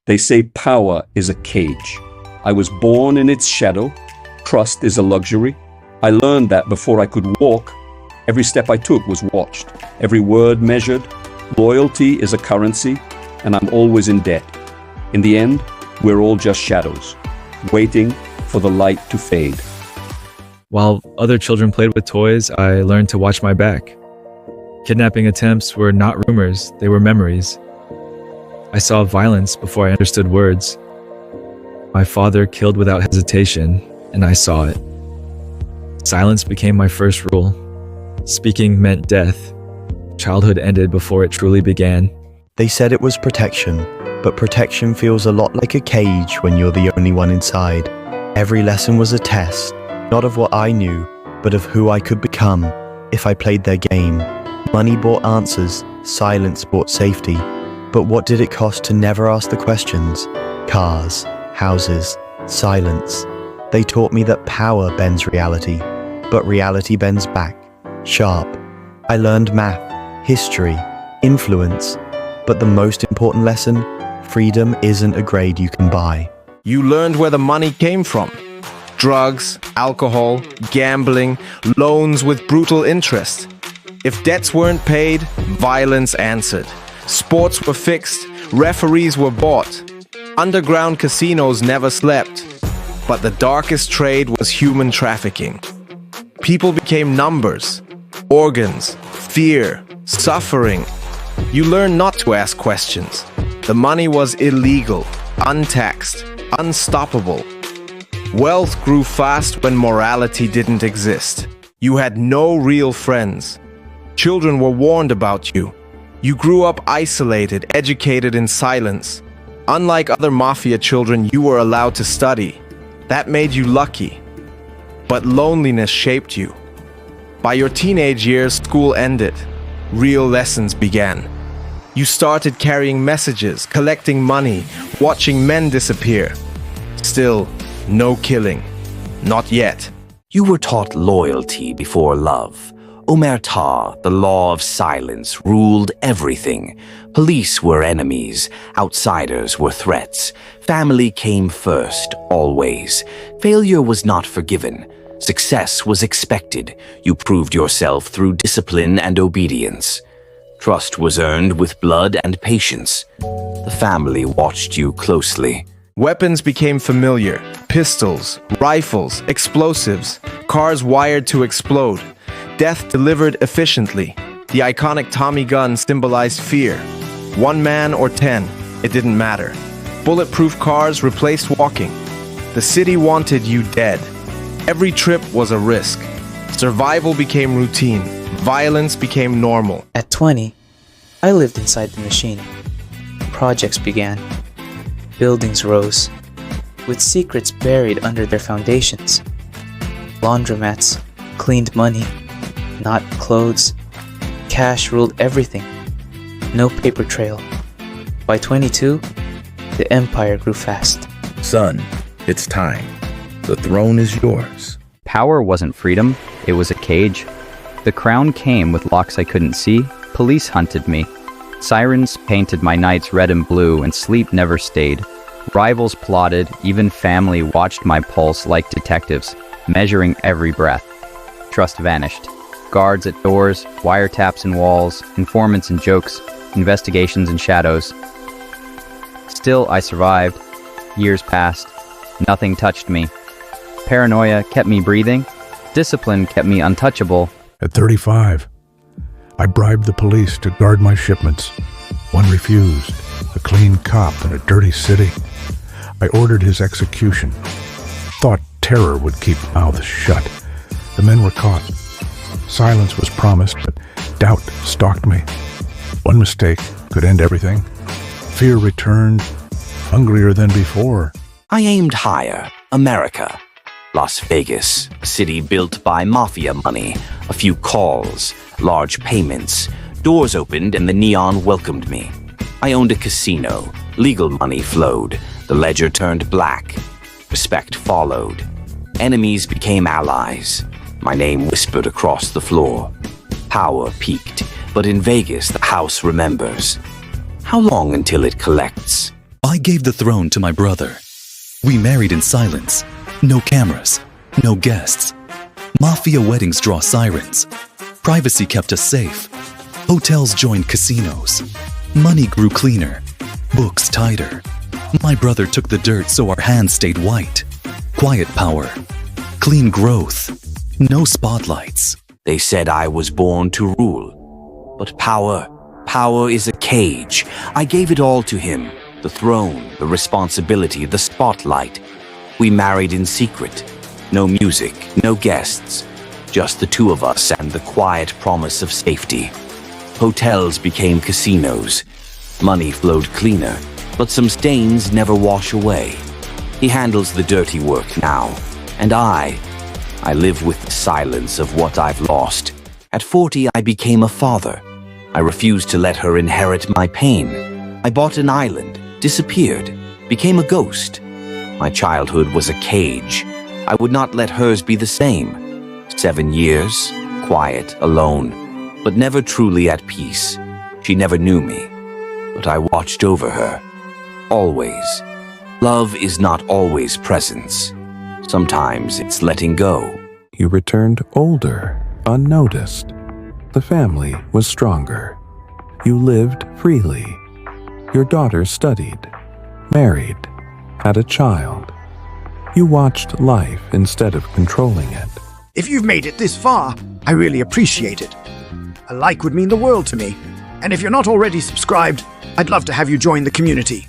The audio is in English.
They say power is a cage. I was born in its shadow. Trust is a luxury. I learned that before I could walk. Every step I took was watched, every word measured. Loyalty is a currency, and I'm always in debt. In the end, we're all just shadows, waiting for the light to fade. While other children played with toys, I learned to watch my back. Kidnapping attempts were not rumors, they were memories. I saw violence before I understood words. My father killed without hesitation, and I saw it. Silence became my first rule. Speaking meant death. Childhood ended before it truly began. They said it was protection, but protection feels a lot like a cage when you're the only one inside. Every lesson was a test, not of what I knew, but of who I could become if I played their game. Money bought answers, silence bought safety. But what did it cost to never ask the questions? Cars, houses, silence. They taught me that power bends reality, but reality bends back, sharp. I learned math, history, influence, but the most important lesson, freedom isn't a grade you can buy. You learned where the money came from. Drugs, alcohol, gambling, loans with brutal interest. If debts weren't paid, violence answered. Sports were fixed, referees were bought. Underground casinos never slept. But the darkest trade was human trafficking. People became numbers, organs, fear, suffering. You learned not to ask questions. The money was illegal, untaxed, unstoppable. Wealth grew fast when morality didn't exist. You had no real friends. Children were warned about you. You grew up isolated, educated in silence. Unlike other Mafia children, you were allowed to study. That made you lucky. But loneliness shaped you. By your teenage years, school ended. Real lessons began. You started carrying messages, collecting money, watching men disappear. Still, no killing. Not yet. You were taught loyalty before love. Omerta, the law of silence, ruled everything. Police were enemies, outsiders were threats. Family came first, always. Failure was not forgiven. Success was expected. You proved yourself through discipline and obedience. Trust was earned with blood and patience. The family watched you closely. Weapons became familiar. Pistols, rifles, explosives, cars wired to explode. Death delivered efficiently. The iconic Tommy gun symbolized fear. 1 man or 10, it didn't matter. Bulletproof cars replaced walking. The city wanted you dead. Every trip was a risk. Survival became routine. Violence became normal. At 20, I lived inside the machine. Projects began. Buildings rose, with secrets buried under their foundations. Laundromats cleaned money, not clothes. Cash ruled everything. No paper trail. By 22, the empire grew fast. Son, it's time. The throne is yours. Power wasn't freedom, it was a cage. The crown came with locks I couldn't see. Police hunted me. Sirens painted my nights red and blue, and sleep never stayed. Rivals plotted, even family watched my pulse like detectives, measuring every breath. Trust vanished. Guards at doors, wiretaps in walls, informants and jokes, investigations in shadows. Still, I survived. Years passed. Nothing touched me. Paranoia kept me breathing. Discipline kept me untouchable. At 35, I bribed the police to guard my shipments. One refused, a clean cop in a dirty city. I ordered his execution. Thought terror would keep mouths shut. The men were caught. Silence was promised, but doubt stalked me. One mistake could end everything. Fear returned, hungrier than before. I aimed higher. America. Las Vegas, a city built by Mafia money. A few calls, large payments. Doors opened and the neon welcomed me. I owned a casino. Legal money flowed. The ledger turned black. Respect followed. Enemies became allies. My name whispered across the floor. Power peaked, but in Vegas the house remembers. How long until it collects? I gave the throne to my brother. We married in silence. No cameras. No guests. Mafia weddings draw sirens. Privacy kept us safe. Hotels joined casinos. Money grew cleaner. Books tighter. My brother took the dirt so our hands stayed white. Quiet power. Clean growth. No spotlights. They said I was born to rule. But power is a cage. I gave it all to him. The throne, the responsibility, the spotlight. We married in secret. No music, no guests. Just the two of us and the quiet promise of safety. Hotels became casinos. Money flowed cleaner, but some stains never wash away. He handles the dirty work now. And I live with the silence of what I've lost. At 40, I became a father. I refused to let her inherit my pain. I bought an island, disappeared, became a ghost. My childhood was a cage. I would not let hers be the same. 7 years, quiet, alone, but never truly at peace. She never knew me, but I watched over her. Always. Love is not always presence. Sometimes it's letting go. You returned older, unnoticed. The family was stronger. You lived freely. Your daughter studied, married, had a child. You watched life instead of controlling it. If you've made it this far, I really appreciate it. A like would mean the world to me. And if you're not already subscribed, I'd love to have you join the community.